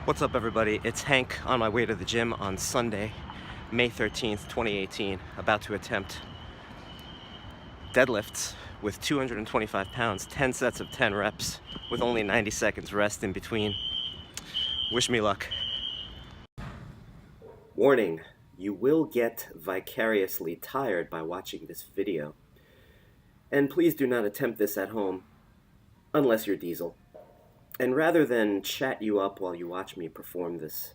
What's up, everybody? It's Hank on my way to the gym on Sunday, May 13th, 2018, about to attempt deadlifts with 225 pounds, 10 sets of 10 reps with only 90 seconds rest in between. Wish me luck. Warning, you will get vicariously tired by watching this video. And please do not attempt this at home, unless you're Diesel. And rather than chat you up while you watch me perform this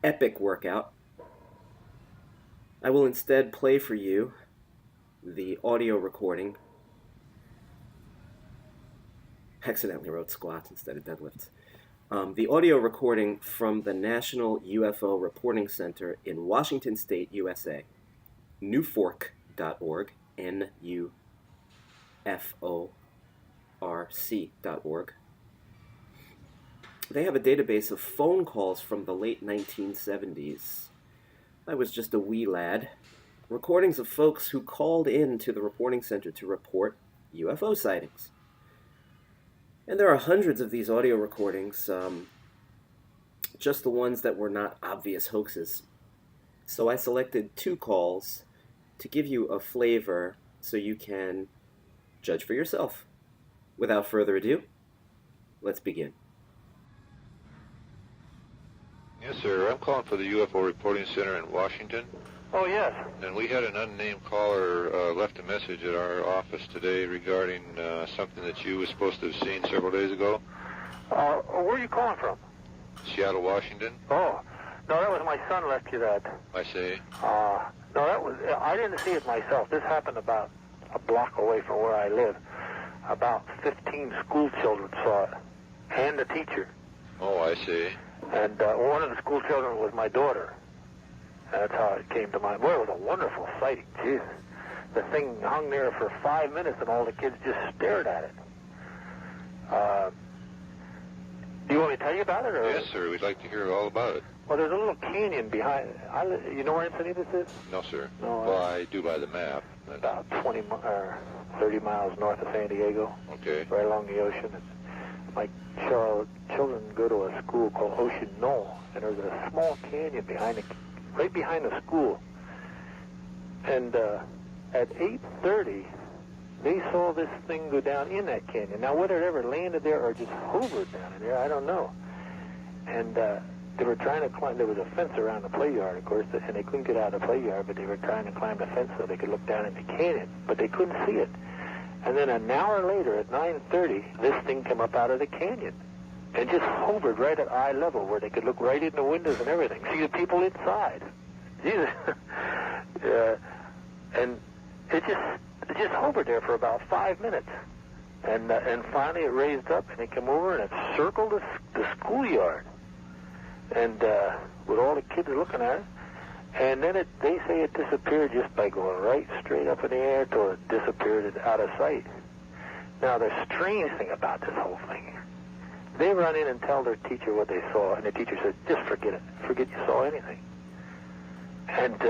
epic workout, I will instead play for you the audio recording. Accidentally wrote squats instead of deadlifts. The audio recording from the National UFO Reporting Center in Washington State, USA, nuforc.org, NUFORC.org. They have a database of phone calls from the late 1970s. I was just a wee lad. Recordings of folks who called in to the reporting center to report UFO sightings. And there are hundreds of these audio recordings, just the ones that were not obvious hoaxes. So I selected 2 calls to give you a flavor so you can judge for yourself. Without further ado, let's begin. Yes, sir. I'm calling for the UFO Reporting Center in Washington. Oh, yes. And we had an unnamed caller left a message at our office today regarding something that you were supposed to have seen several days ago. Where are you calling from? Seattle, Washington. Oh, no, that was my son left you that. I see. No, that was, I didn't see it myself. This happened about a block away from where I live. About 15 school children saw it, and a teacher. Oh, I see. And one of the school children was my daughter. That's how it came to mind. Boy, it was a wonderful sighting. Jesus. The thing hung there for 5 minutes, and all the kids just stared at it. Do you want me to tell you about it? Or? Yes, sir. We'd like to hear all about it. Well, there's a little canyon behind. You know where Encinitas is? No, sir. No, well, I do by the map. About 30 miles north of San Diego. Okay. Right along the ocean. My children go to a school called Ocean Knoll, and there's a small canyon right behind the school. And at 8:30, they saw this thing go down in that canyon. Now, whether it ever landed there or just hovered down in there, I don't know. And they were trying to climb. There was a fence around the play yard, of course, and they couldn't get out of the play yard, but they were trying to climb the fence so they could look down in the canyon, but they couldn't see it. And then an hour later, at 9:30, this thing came up out of the canyon and just hovered right at eye level where they could look right in the windows and everything, see the people inside. Jesus. And it just hovered there for about 5 minutes. And finally it raised up and it came over and it circled the schoolyard. And with all the kids looking at it. And then they say it disappeared just by going right straight up in the air till it disappeared out of sight. Now, the strange thing about this whole thing, they run in and tell their teacher what they saw, and the teacher says, just forget it. Forget you saw anything. And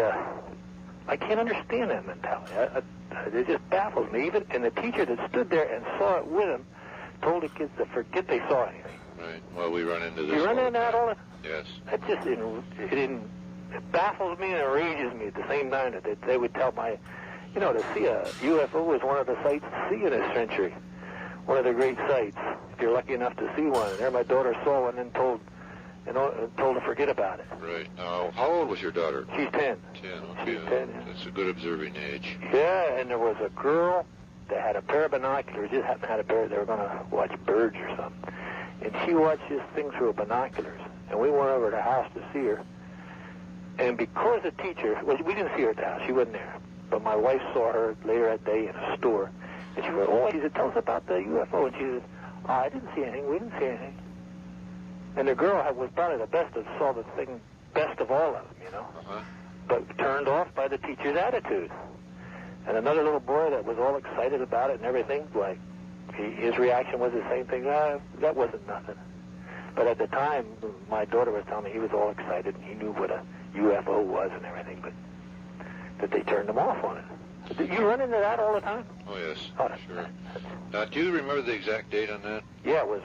I can't understand that mentality. It just baffles me. And the teacher that stood there and saw it with him told the kids to forget they saw anything. Right. Well, we run into this. You run into that all the time? Yes. It baffles me and enrages me at the same time that they would tell to see a UFO is one of the sights to see in this century. One of the great sights, if you're lucky enough to see one. And there my daughter saw one and told to forget about it. Right. Now, how old was your daughter? She's 10. 10, okay. She's 10. That's a good observing age. Yeah, and there was a girl that had a pair of binoculars, just happened to have a pair, they were going to watch birds or something. And she watched this thing through binoculars. And we went over to the house to see her. And because the teacher, well, we didn't see her at the house, she wasn't there. But my wife saw her later that day in a store. And she went, she said, tell us about the UFO. And she said, I didn't see anything, we didn't see anything. And the girl was probably the best that saw the thing best of all of them, But turned off by the teacher's attitude. And another little boy that was all excited about it and everything, his reaction was the same thing. That wasn't nothing. But at the time, my daughter was telling me he was all excited and he knew what a UFO was and everything, but that they turned him off on it. You run into that all the time? Oh, yes, sure. Now, do you remember the exact date on that? Yeah, it was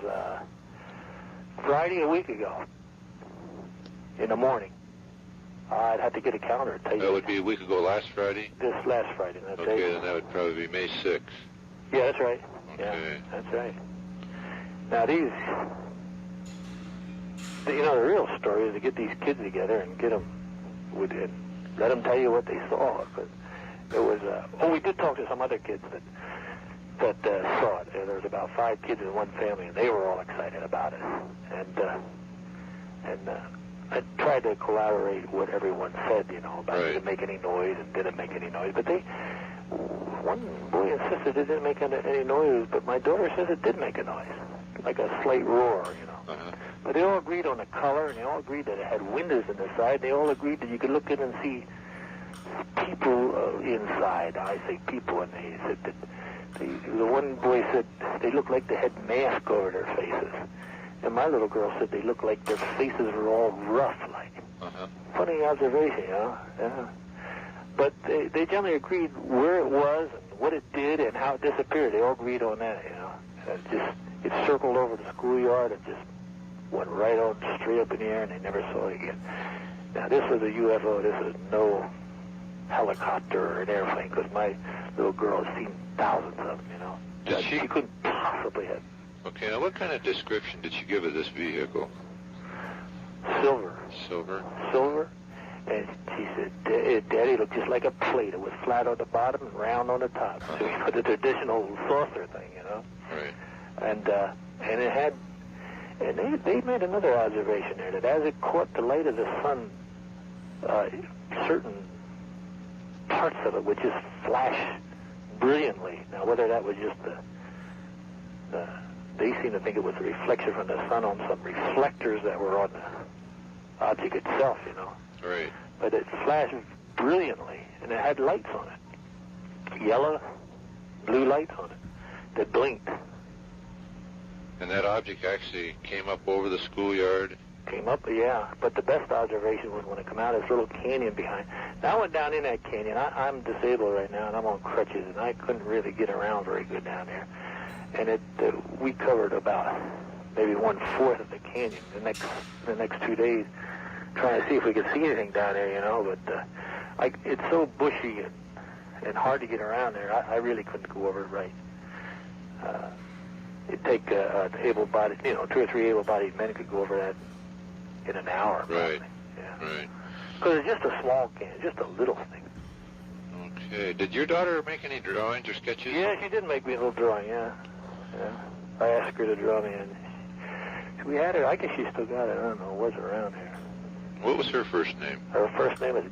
Friday a week ago. in the morning. I'd have to get a calendar to tell you. That would be a week ago last Friday? This last Friday. That Okay, day. then that would probably be May 6th. Yeah, that's right. Okay. Yeah, that's right. Now these, the real story is to get these kids together and get them, and let them tell you what they saw. But it was, we did talk to some other kids that saw it. There was about 5 kids in one family, and they were all excited about it. And I tried to corroborate what everyone said, about it didn't make any noise and didn't make any noise. But one boy insisted it didn't make any noise, but my daughter says it did make a noise, like a slight roar, But they all agreed on the color, and they all agreed that it had windows in the side. They all agreed that you could look in and see people inside. I say people, and they said that the one boy said they looked like they had masks over their faces. And my little girl said they looked like their faces were all rough, like. Funny observation, Yeah. But they generally agreed where it was and what it did and how it disappeared. They all agreed on that, It circled over the schoolyard and just went right on straight up in the air, and they never saw it again. Now, this was a UFO. This is no helicopter or an airplane, because my little girl has seen thousands of them, Did she couldn't possibly have. Okay, now what kind of description did you give of this vehicle? Silver. Silver? And she said, Daddy, it looked just like a plate. It was flat on the bottom and round on the top. So, the traditional saucer thing, Right. And it had, and they made another observation there, that as it caught the light of the sun, certain parts of it would just flash brilliantly. Now, whether that was just they seem to think it was a reflection from the sun on some reflectors that were on the object itself, Right. But it flashed brilliantly, and it had lights on it. Yellow, blue lights on it that blinked. And that object actually came up over the schoolyard? Came up, yeah. But the best observation was when it came out of this little canyon behind. Now I went down in that canyon. I'm disabled right now, and I'm on crutches, and I couldn't really get around very good down there. And we covered about maybe 1/4 of the canyon the next 2 days, trying to see if we could see anything down there, But it's so bushy and hard to get around there. I really couldn't go over it right. It'd take able-bodied, 2 or 3 able-bodied men could go over that in an hour. Right. Probably. Yeah. Right. Because it's just a small canyon, just a little thing. Okay. Did your daughter make any drawings or sketches? Yeah, she did make me a little drawing, yeah. I asked her to draw me, and we had her, I guess she still got it, I don't know, it was around here. What was her first name? Her first name is...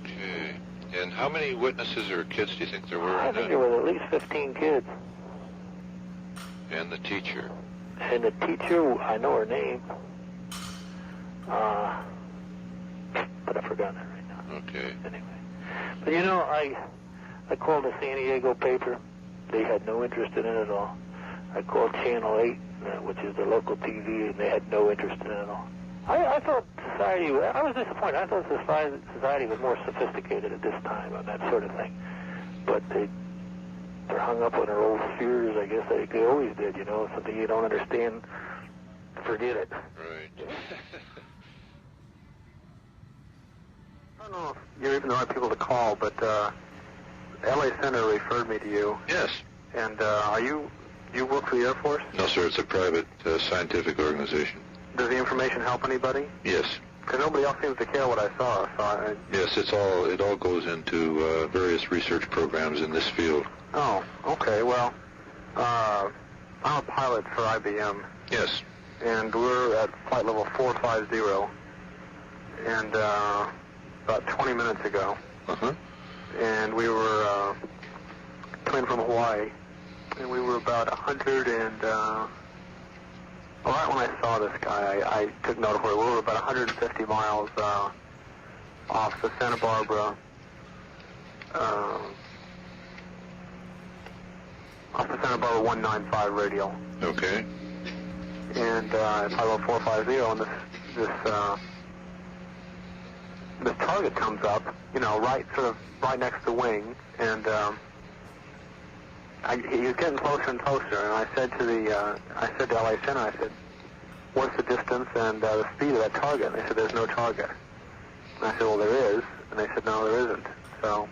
Okay. And how many witnesses or kids do you think there were? I think there was at least 15 kids. And the teacher? And the teacher, I know her name, but I've forgotten it right now. Okay. Anyway. But I called the San Diego paper. They had no interest in it at all. I called Channel 8, which is the local TV, and they had no interest in it at all. I thought society, I was disappointed. I thought society was more sophisticated at this time on that sort of thing. But they're hung up on their old fears, I guess. They always did, something you don't understand, forget it. Right. I don't know if you're even the right people to call, but LA Center referred me to you. Yes. And you work for the Air Force? No, sir. It's a private scientific organization. Does the information help anybody? Yes. Because nobody else seems to care what I saw. So Yes, it all goes into various research programs in this field. Oh, okay. Well, I'm a pilot for IBM. Yes. And we're at flight level 450. And about 20 minutes ago. Uh-huh. And we were coming from Hawaii. And we were about 100 and... right when I saw this guy, I took note of where we were about 150 miles off the Santa Barbara, off the Santa Barbara 195 radial. Okay. And it's about 450, and this target comes up, right next to the wing, and he was getting closer and closer. And I said to LA Center, I said, what's the distance and the speed of that target? And they said, there's no target. And I said, well, there is. And they said, no, there isn't. So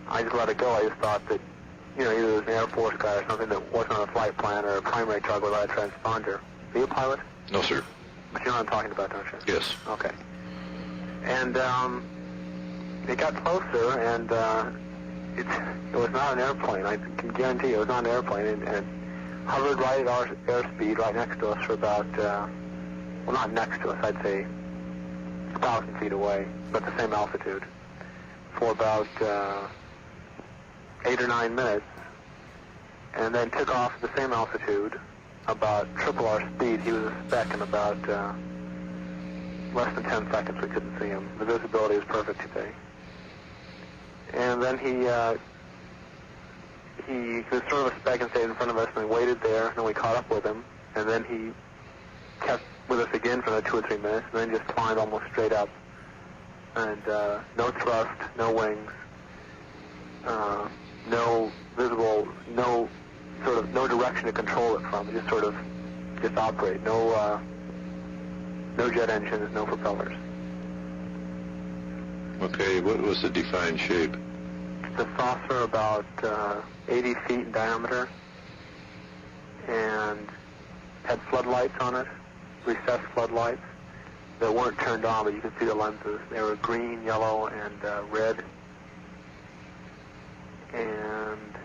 I just let it go. I just thought that, either it was an Air Force guy or something that wasn't on a flight plan or a primary target without a transponder. Are you a pilot? No, sir. But you know what I'm talking about, don't you? Yes. Okay. And it got closer, and it was not an airplane. I can guarantee you it was not an airplane. And hovered right at our airspeed right next to us for about, well, not next to us, I'd say 1,000 feet away, but the same altitude, for about 8 or 9 minutes, and then took off at the same altitude, about triple our speed. He was a speck in about less than 10 seconds. We couldn't see him. The visibility was perfect today. And then he was sort of a speck and stayed in front of us, and we waited there, and we caught up with him, and then he kept with us again for another 2 or 3 minutes, and then just climbed almost straight up, and no thrust, no wings, no visible, no direction to control it from. It just operate. No jet engines, no propellers. Okay, what was the defined shape? It's a saucer about 80 feet in diameter, and had floodlights on it, recessed floodlights that weren't turned on, but you could see the lenses. They were green, yellow, and red. And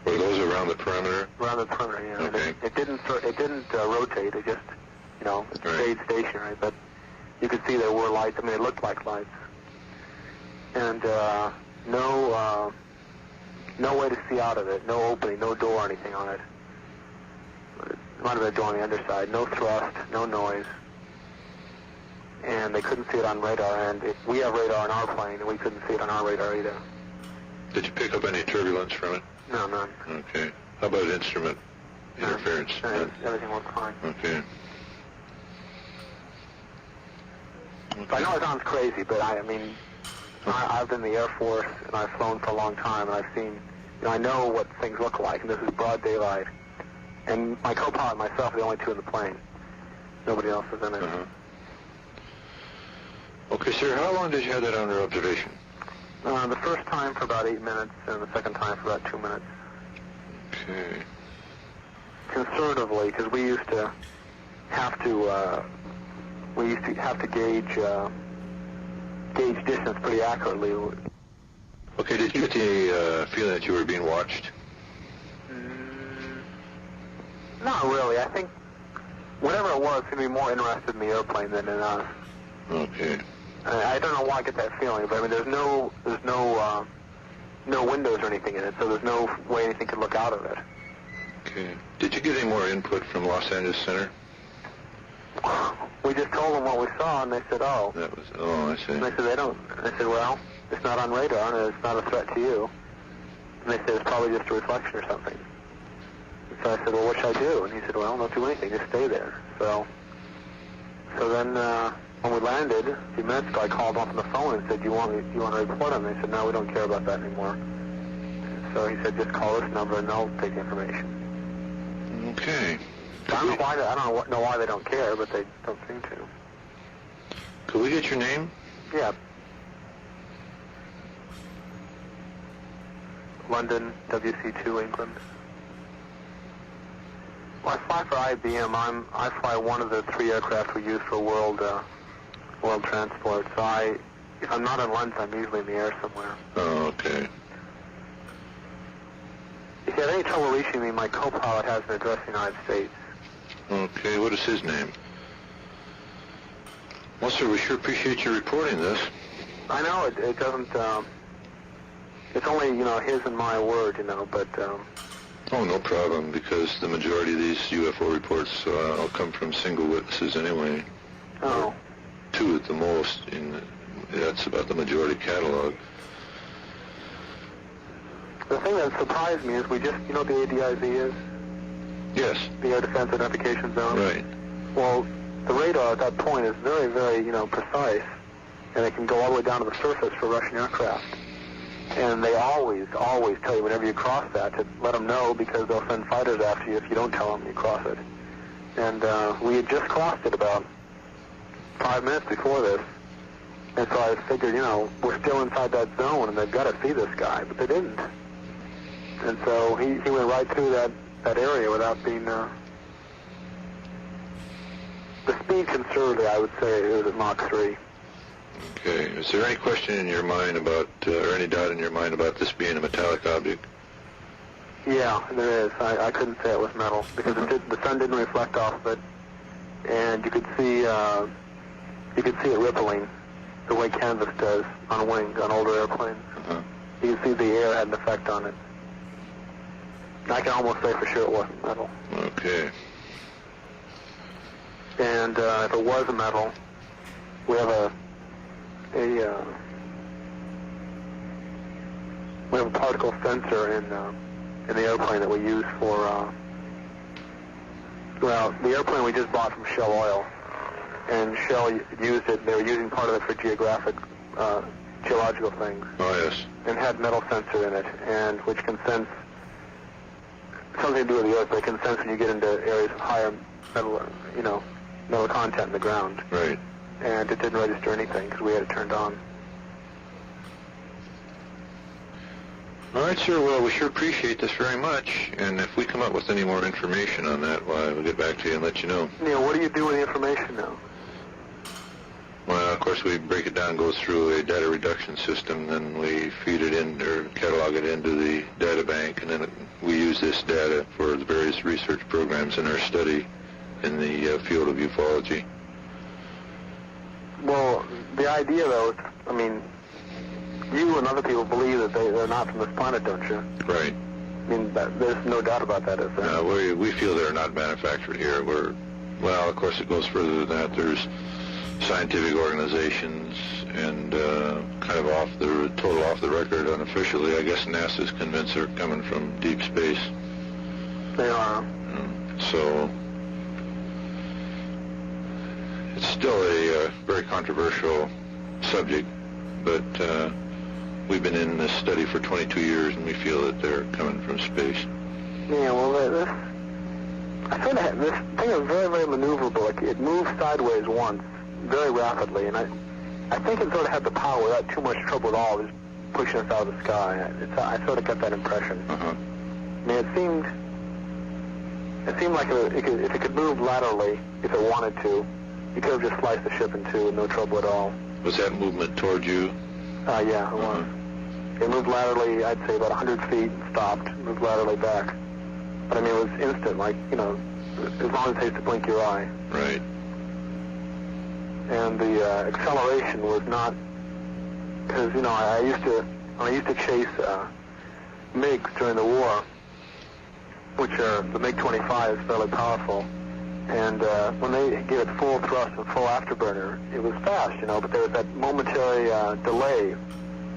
Were those around the perimeter? around the perimeter, yeah. Okay. And it didn't rotate. It just, it stayed stationary. But you could see there were lights. I mean, it looked like lights. And no way to see out of it. No opening, no door or anything on it. It might have been a door on the underside. No thrust, no noise. And they couldn't see it on radar. And we have radar on our plane, and we couldn't see it on our radar either. Did you pick up any turbulence from it? No, none. Okay. How about instrument interference? No, everything worked fine. Okay. I know it sounds crazy, but I've been in the Air Force, and I've flown for a long time, and I've seen, I know what things look like, and this is broad daylight. And my co-pilot and myself are the only two in the plane. Nobody else is in it. Uh-huh. Okay, sir, how long did you have that under observation? The first time for about 8 minutes, and the second time for about 2 minutes. Okay. Conservatively, because we used to have to gauge distance pretty accurately. Okay, did you get the feeling that you were being watched? Not really. I think whatever it was, seemed to be more interested in the airplane than in us. Okay. I don't know why I get that feeling, but there's no windows or anything in it, so there's no way anything could look out of it. Okay. Did you get any more input from Los Angeles Center? We just told them what we saw, and they said, "Oh." I see. And they said they don't. I said, "Well, it's not on radar, and it's not a threat to you." And they said it's probably just a reflection or something. And so I said, "Well, what should I do?" And he said, "Well, don't do anything. Just stay there." So then when we landed a few minutes ago, I called off on the phone and said, "Do you want to report him?" They said, "No, we don't care about that anymore." So he said, "Just call this number, and they'll take the information." Okay. I don't know why they don't care, but they don't seem to. Could we get your name? Yeah. London, WC2, England. Well, I fly for IBM. I fly one of the 3 aircraft we use for world transport. So if I'm not in London, I'm usually in the air somewhere. Oh, okay. If you have any trouble reaching me, my co-pilot has an address in the United States. Okay, what is his name? Well, sir, we sure appreciate you reporting this. I know it doesn't. It's only his and my word, but. Oh, no problem, because the majority of these UFO reports all come from single witnesses anyway. Oh. 2 at the most. That's about the majority catalog. The thing that surprised me is we just, what the ADIZ is? Yes. The Air Defense Identification Zone. Right. Well, the radar at that point is very, very, precise, and it can go all the way down to the surface for Russian aircraft. And they always tell you whenever you cross that to let them know, because they'll send fighters after you if you don't tell them you cross it. And we had just crossed it about 5 minutes before this. And so I figured, we're still inside that zone, and they've got to see this guy, but they didn't. And so he went right through that area without being... the speed conservatively, I would say, it was at Mach 3. Okay. Is there any question in your mind about, or any doubt in your mind about this being a metallic object? Yeah, there is. I couldn't say it was metal because the sun didn't reflect off of it, and you could see it rippling the way canvas does on wings on older airplanes. You can see the air had an effect on it. I can almost say for sure it wasn't metal. Okay. And if it was a metal, we have a particle sensor in the airplane that we use for the airplane we just bought from Shell Oil, and Shell used it. They were using part of it for geological things. Oh yes. And had metal sensor in it, and which can sense something to do with the Earth. But it can sense when you get into areas of higher metal, metal content in the ground. Right. And it didn't register anything because we had it turned on. All right, sir. Well, we sure appreciate this very much. And if we come up with any more information on that, we'll get back to you and let you know. Neil, what do you do with the information now? Well, of course, we break it down, goes through a data reduction system, then we feed it in or catalog it into the data bank, and then we use this data for the various research programs in our study in the field of ufology. Well, the idea, though, you and other people believe that they're not from this planet, don't you? Right. There's no doubt about that, is there? We feel they're not manufactured here. Well, of course, it goes further than that. There's scientific organizations and kind of off the record, unofficially. I guess NASA's convinced they're coming from deep space. They are. So it's still a very controversial subject, but we've been in this study for 22 years, and we feel that they're coming from space. Yeah, well, this thing is very, very maneuverable. It moved sideways once, very rapidly, and I think it sort of had the power without too much trouble at all, just pushing us out of the sky. I sort of got that impression. It seemed like if it could move laterally, if it wanted to, it could have just sliced the ship in two with no trouble at all. Was that movement toward you? Yeah, it was. It moved laterally, I'd say about 100 feet, and stopped, moved laterally back. But it was instant, as long as it takes to blink your eye. Right. And the acceleration was not, because I used to chase MiGs during the war, which are the MiG-25 is fairly powerful, and when they gave it full thrust and full afterburner, it was fast, but there was that momentary delay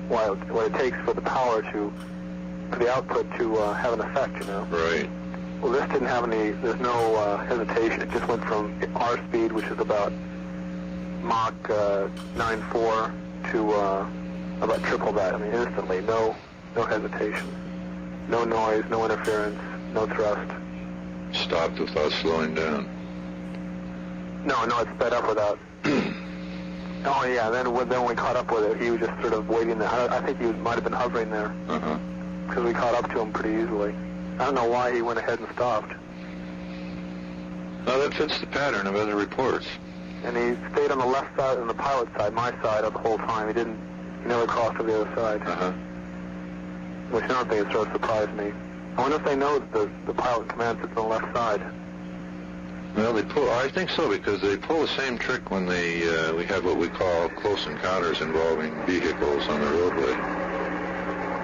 what it takes for the power for the output to have an effect, Right. Well, this didn't have there's no hesitation. It just went from our speed, which is about Mach 9.4 to about triple that. Instantly, no hesitation, no noise, no interference, no thrust. Stopped without slowing down. No, it sped up without. Oh yeah, then when we caught up with it, he was just sort of waiting there. I think he might have been hovering there because we caught up to him pretty easily. I don't know why he went ahead and stopped. No, that fits the pattern of other reports. And he stayed on the left side, on the pilot side, my side, the whole time. He never crossed to the other side. Which another thing that sort of surprised me. I wonder if they know that the pilot command sits on the left side. Well, I think so, because they pull the same trick when we have what we call close encounters involving vehicles on the roadway.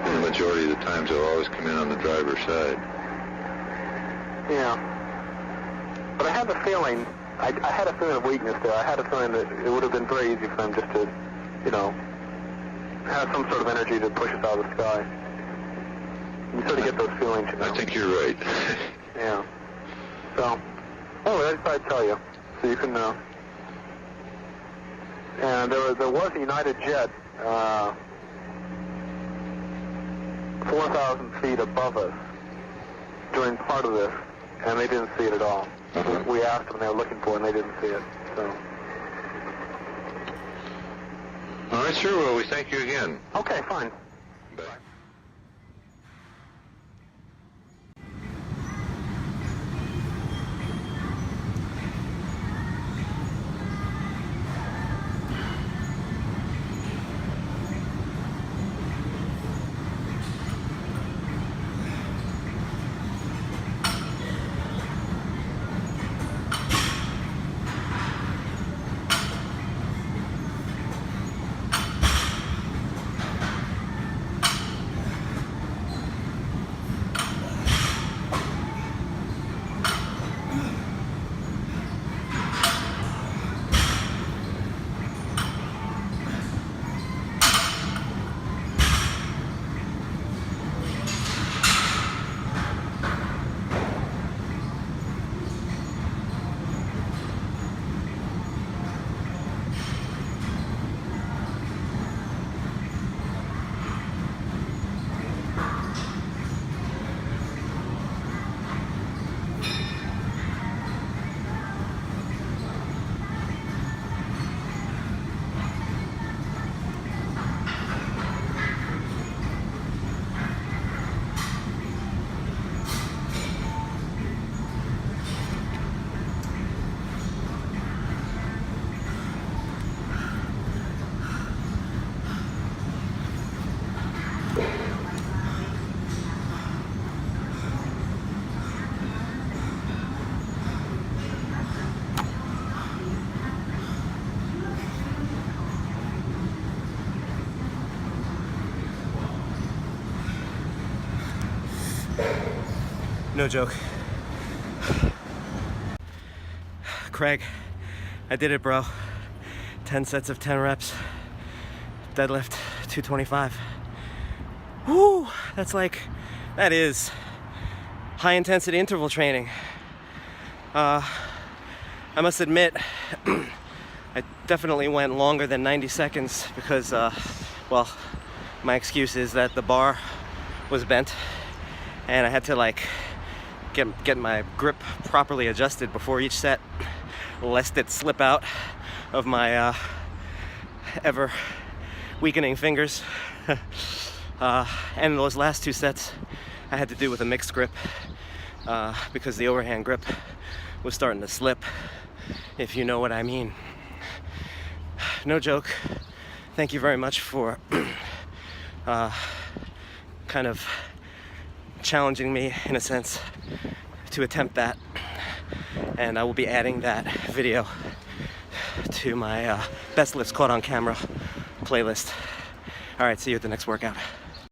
And the majority of the times they'll always come in on the driver's side. Yeah. But I had the feeling, I had a feeling of weakness there. I had a feeling that it would have been very easy for them just to, have some sort of energy to push us out of the sky. You sort of get those feelings, I think you're right. Yeah. So, anyway, I thought I'd tell you, so you can know. And there was a United jet 4,000 feet above us during part of this, and they didn't see it at all. We asked them, they were looking for it, and they didn't see it. So. All right, sir. Well, we thank you again. Okay, fine. Bye. No joke. Craig, I did it, bro. 10 sets of 10 reps. Deadlift 225. Woo! That is high intensity interval training. I must admit, I definitely went longer than 90 seconds because, well, my excuse is that the bar was bent and I had to get my grip properly adjusted before each set, lest it slip out of my ever weakening fingers. And those last two sets I had to do with a mixed grip because the overhand grip was starting to slip, if you know what I mean. No joke. Thank you very much for kind of challenging me, in a sense, to attempt that. And I will be adding that video to my best lifts caught on camera playlist. All right, see you at the next workout.